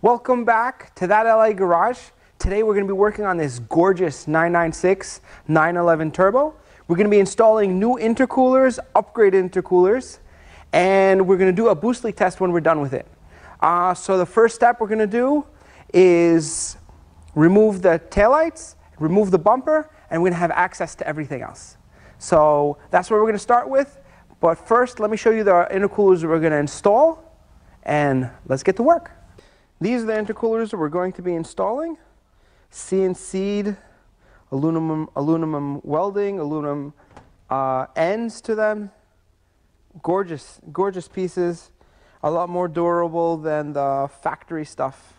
Welcome back to That LA Garage. Today we're going to be working on this gorgeous 996 911 Turbo. We're going to be installing new intercoolers, upgraded intercoolers, and we're going to do a boost leak test when we're done with it. So the first step we're going to do is remove the taillights, remove the bumper, and we're going to have access to everything else. So that's what we're going to start with. But first, let me show you the intercoolers that we're going to install, and let's get to work. These are the intercoolers that we're going to be installing. CNC'd aluminum welding, aluminum ends to them. Gorgeous, gorgeous pieces. A lot more durable than the factory stuff.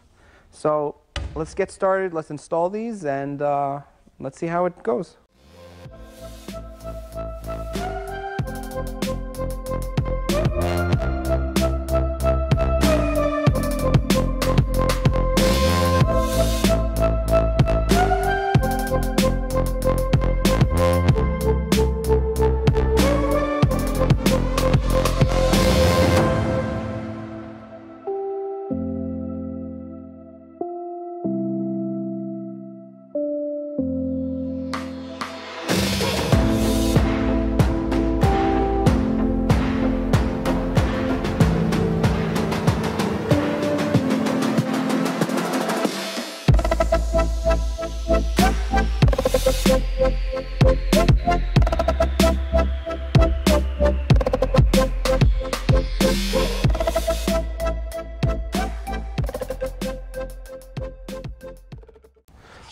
So let's get started. Let's install these and let's see how it goes.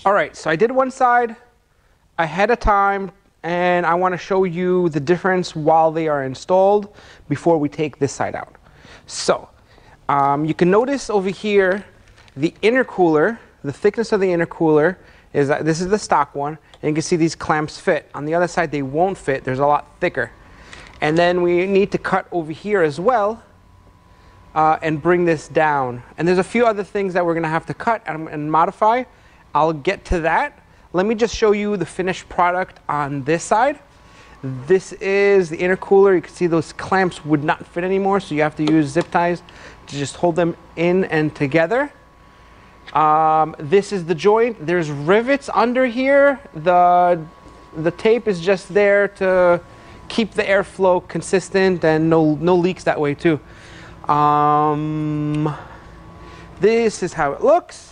All right, so I did one side ahead of time, and I want to show you the difference while they are installed before we take this side out. So you can notice over here the intercooler, the thickness of the intercooler is that this is the stock one, and you can see these clamps fit. On the other side they won't fit, there's a lot thicker. And then we need to cut over here as well and bring this down. And there's a few other things that we're going to have to cut and modify. I'll get to that. Let me just show you the finished product on this side. This is the intercooler. You can see those clamps would not fit anymore, so you have to use zip ties to just hold them in and together. This is the joint. There's rivets under here. The tape is just there to keep the airflow consistent and no leaks that way too. This is how it looks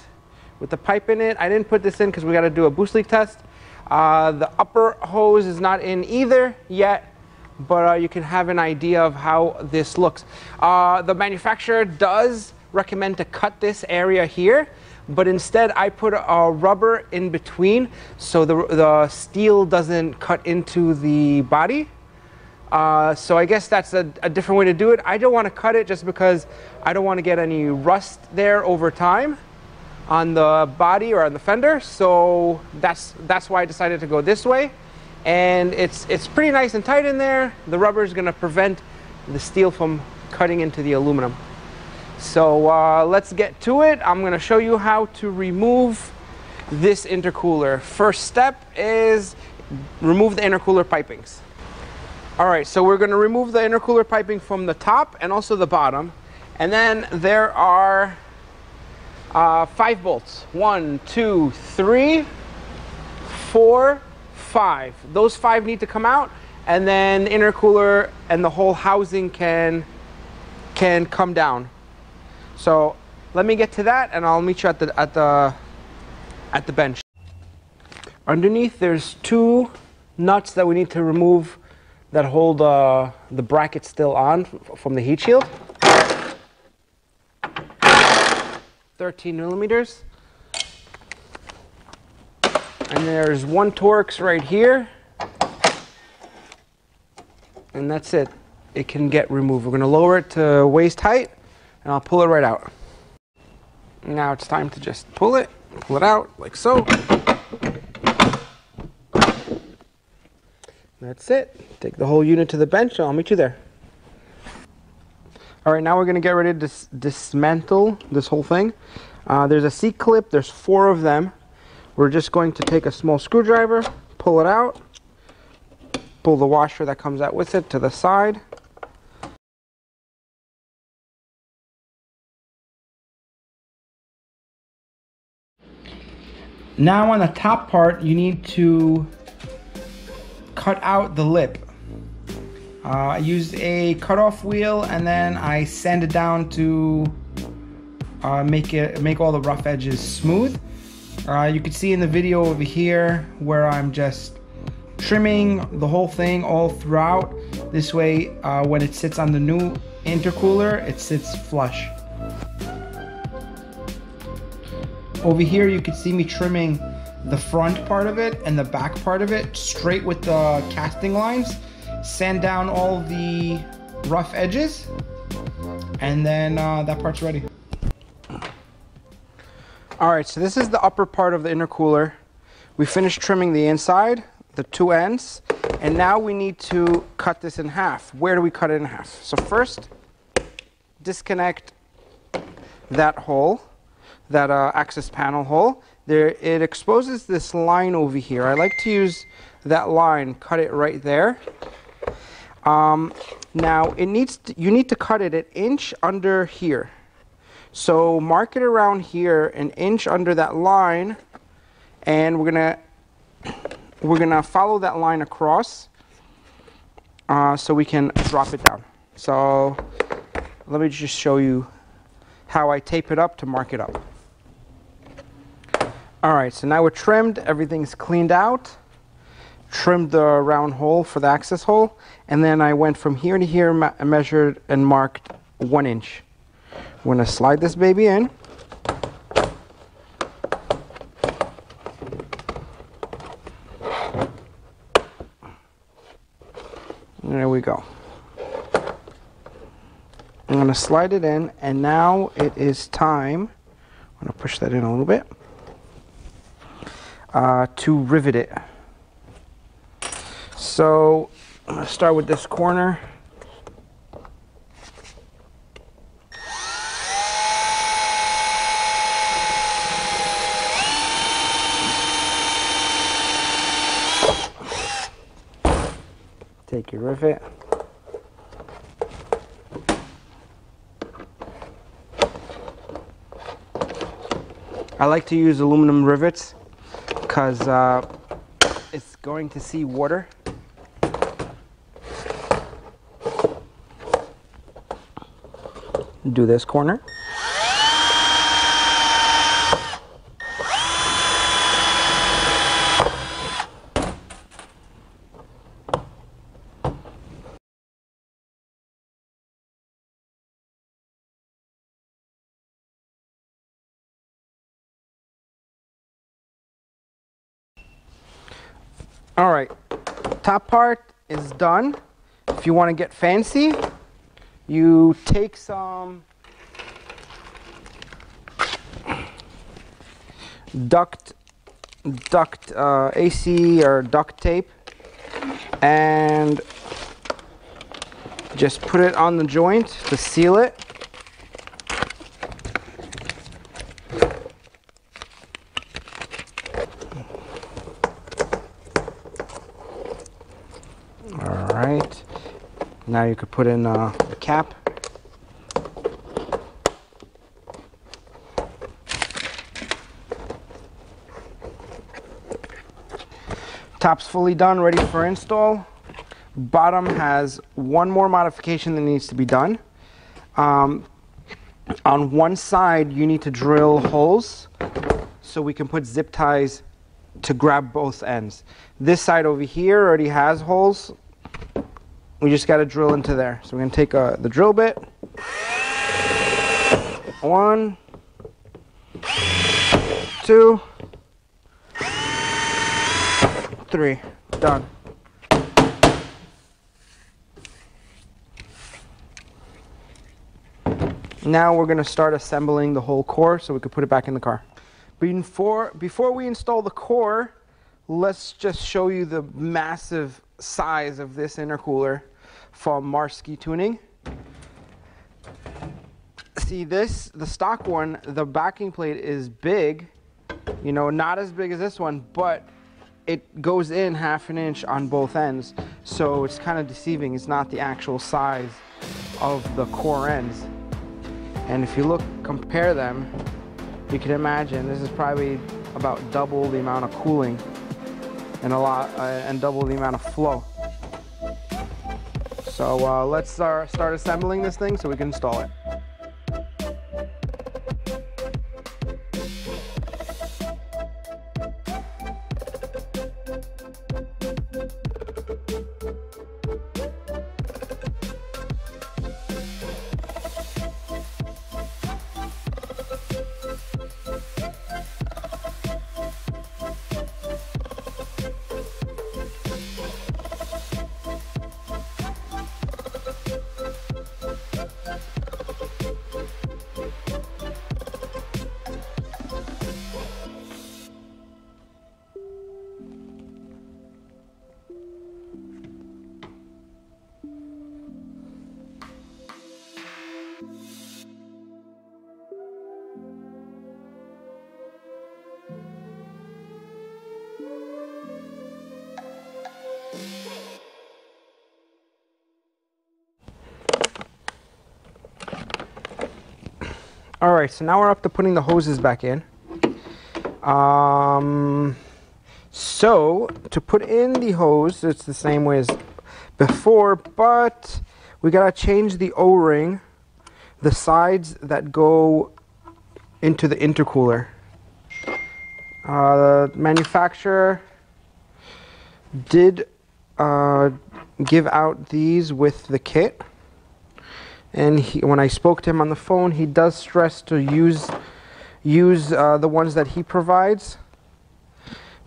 with the pipe in it. I didn't put this in because we got to do a boost leak test. The upper hose is not in either yet, but you can have an idea of how this looks. The manufacturer does recommend to cut this area here, but instead I put a rubber in between so the steel doesn't cut into the body. So I guess that's a different way to do it. I don't want to cut it just because I don't want to get any rust there over time on the body or on the fender, so that's why I decided to go this way. And it's pretty nice and tight in there. The rubber is going to prevent the steel from cutting into the aluminum. So let's get to it. I'm going to show you how to remove this intercooler. First step is remove the intercooler pipings. All right, so we're going to remove the intercooler piping from the top and also the bottom. And then there are 5 bolts. 1, 2, 3, 4, 5. Those 5 need to come out, and then the intercooler and the whole housing can come down. So let me get to that, and I'll meet you at the bench. Underneath, there's 2 nuts that we need to remove that hold the bracket still on from the heat shield. 13 millimeters. And there's 1 Torx right here. And that's it. It can get removed. We're going to lower it to waist height, and I'll pull it right out. Now it's time to just pull it out like so. That's it. Take the whole unit to the bench, and I'll meet you there. All right, now we're going to get ready to dismantle this whole thing. There's a C-clip. There's 4 of them. We're just going to take a small screwdriver, pull it out, pull the washer that comes out with it to the side, Now on the top part, you need to cut out the lip. I used a cutoff wheel and then I sanded down to make all the rough edges smooth. You can see in the video over here where I'm just trimming the whole thing all throughout. This way, when it sits on the new intercooler, it sits flush. Over here, you can see me trimming the front part of it and the back part of it straight with the casting lines. Sand down all the rough edges, and then that part's ready. All right, so this is the upper part of the intercooler. We finished trimming the inside, the two ends, and now we need to cut this in half. Where do we cut it in half? So first, disconnect that hole, that access panel hole. There, it exposes this line over here. I like to use that line, cut it right there. Now you need to cut it an inch under here. So mark it around here, an inch under that line, and we're gonna follow that line across so we can drop it down. So let me just show you how I tape it up to mark it up. All right, so now we're trimmed, everything's cleaned out. Trimmed the round hole for the access hole, and then I went from here to here, measured and marked 1 inch. We're gonna slide this baby in. There we go. I'm gonna slide it in, and now it is time, I'm gonna push that in a little bit, to rivet it. So I'm going to start with this corner. Take your rivet. I like to use aluminum rivets because it's going to see water. Do this corner. All right, top part is done. If you want to get fancy, you take some duct AC or duct tape and just put it on the joint to seal it. All right, now you could put in the cap. Top's fully done, ready for install. Bottom has one more modification that needs to be done. On one side, you need to drill holes so we can put zip ties to grab both ends. This side over here already has holes. We just got to drill into there. So we're going to take the drill bit. 1, 2, 3. Done. Now we're going to start assembling the whole core so we can put it back in the car. Before we install the core, let's just show you the massive size of this intercooler from Marsky Tuning. See this, the stock one, the backing plate is big, you know, not as big as this one, but it goes in 1/2 inch on both ends, so it's kind of deceiving. It's not the actual size of the core ends. And if you compare them, you can imagine this is probably about double the amount of cooling and and double the amount of flow. So let's start assembling this thing so we can install it. All right, so now we're up to putting the hoses back in. So to put in the hose, it's the same way as before, but we gotta change the O-ring, the sides that go into the intercooler. The manufacturer did give out these with the kit. And when I spoke to him on the phone, he does stress to use the ones that he provides,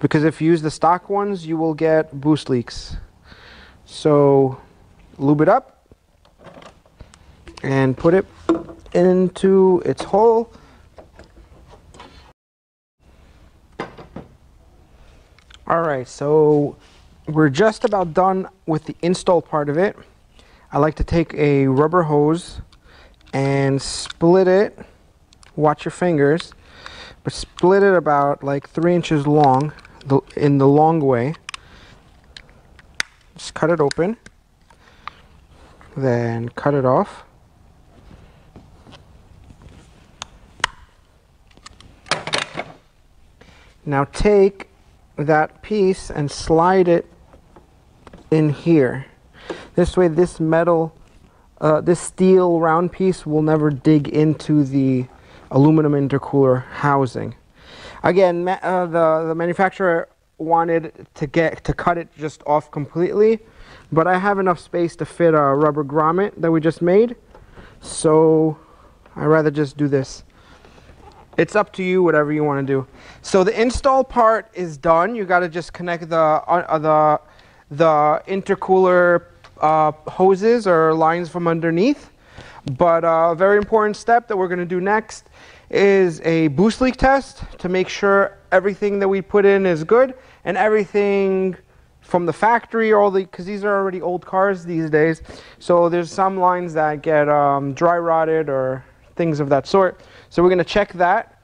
because if you use the stock ones, you will get boost leaks. So lube it up and put it into its hole. All right, so we're just about done with the install part of it. I like to take a rubber hose and split it, watch your fingers, but split it about like 3 inches long, in the long way. Just cut it open, then cut it off. Now take that piece and slide it in here. This way, this metal, this steel round piece will never dig into the aluminum intercooler housing. Again, the manufacturer wanted to cut it just off completely, but I have enough space to fit a rubber grommet that we just made, so I'd rather just do this. It's up to you, whatever you want to do. So the install part is done. You got to just connect the intercooler hoses or lines from underneath. But a very important step that we're going to do next is a boost leak test to make sure everything that we put in is good, and everything from the factory, because these are already old cars these days, so there's some lines that get dry rotted or things of that sort. So we're going to check that.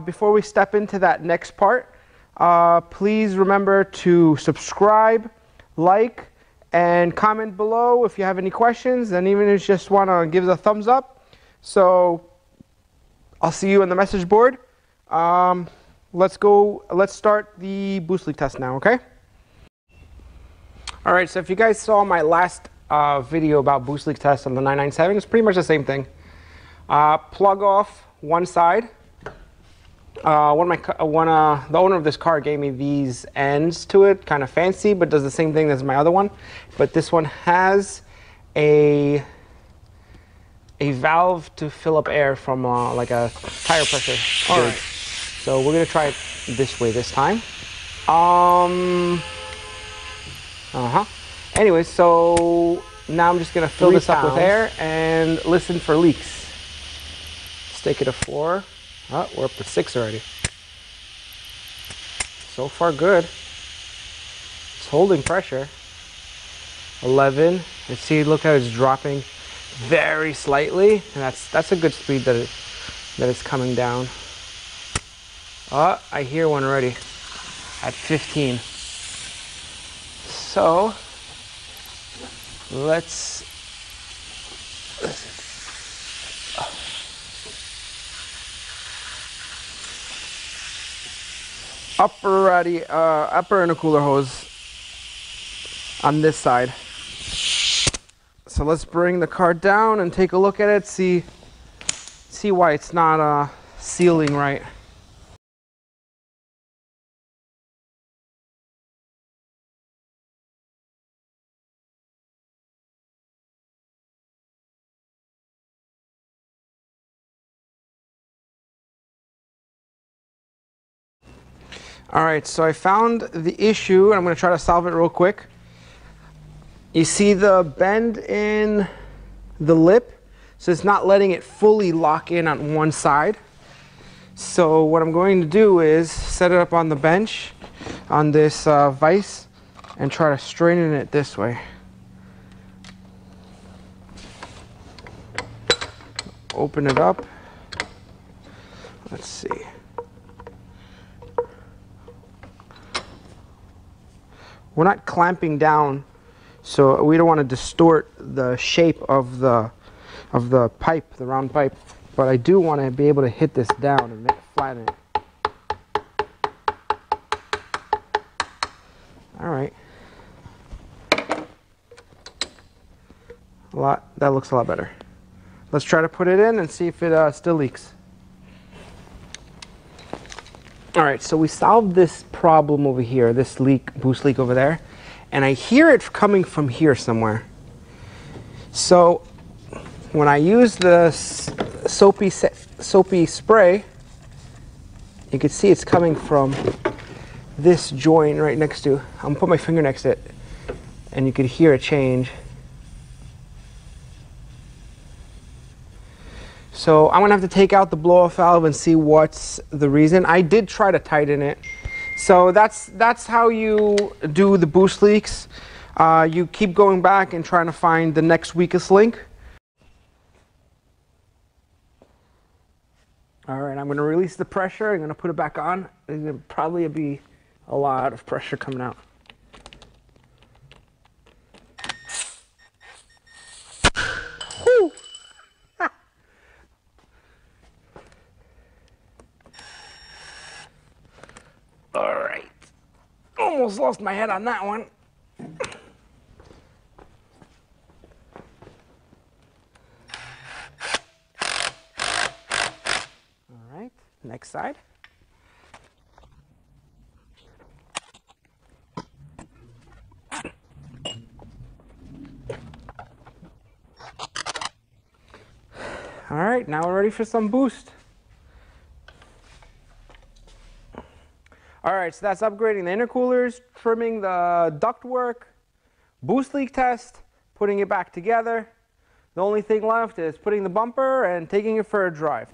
Before we step into that next part, please remember to subscribe, like, and comment below if you have any questions, and even if you just want to give it a thumbs up. So I'll see you on the message board. Let's start the boost leak test now, okay? All right, so if you guys saw my last video about boost leak test on the 997, it's pretty much the same thing. Plug off one side. The owner of this car gave me these ends to it, kind of fancy, but does the same thing as my other one. But this one has a valve to fill up air from like a tire pressure gauge. All right. So we're gonna try it this way this time. Anyway, so now I'm just gonna fill this up with air and listen for leaks. Let's take it to 4. Oh, we're up to 6 already. So far good. It's holding pressure. 11. And see, look how it's dropping very slightly. And that's a good speed that it's coming down. Oh, I hear one already at 15. So let's upper intercooler hose on this side. So let's bring the car down and take a look at it, see why it's not sealing right. Alright, so I found the issue and I'm going to try to solve it real quick. You see the bend in the lip, so it's not letting it fully lock in on one side. So what I'm going to do is set it up on the bench on this vise and try to straighten it this way. Open it up. Let's see. We're not clamping down, so we don't want to distort the shape of the pipe, the round pipe, but I do want to be able to hit this down and flatten it. All right. That looks a lot better. Let's try to put it in and see if it still leaks. All right, so we solved this problem over here, this leak, boost leak over there, and I hear it coming from here somewhere. So when I use the soapy spray, you can see it's coming from this joint right next to. I'm gonna put my finger next to it, and you could hear it change. So I'm gonna have to take out the blow-off valve and see what's the reason. I did try to tighten it. So that's how you do the boost leaks. You keep going back and trying to find the next weakest link. All right, I'm gonna release the pressure. I'm gonna put it back on. There's gonna probably be a lot of pressure coming out. Whew. All right, almost lost my head on that one. All right, next side. All right, now we're ready for some boost. All right, so that's upgrading the intercoolers, trimming the ductwork, boost leak test, putting it back together. The only thing left is putting the bumper and taking it for a drive.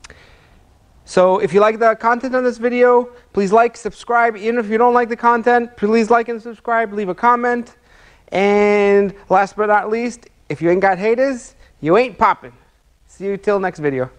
So if you like the content on this video, please like, subscribe. Even if you don't like the content, please like and subscribe, leave a comment. And last but not least, if you ain't got haters, you ain't popping. See you till next video.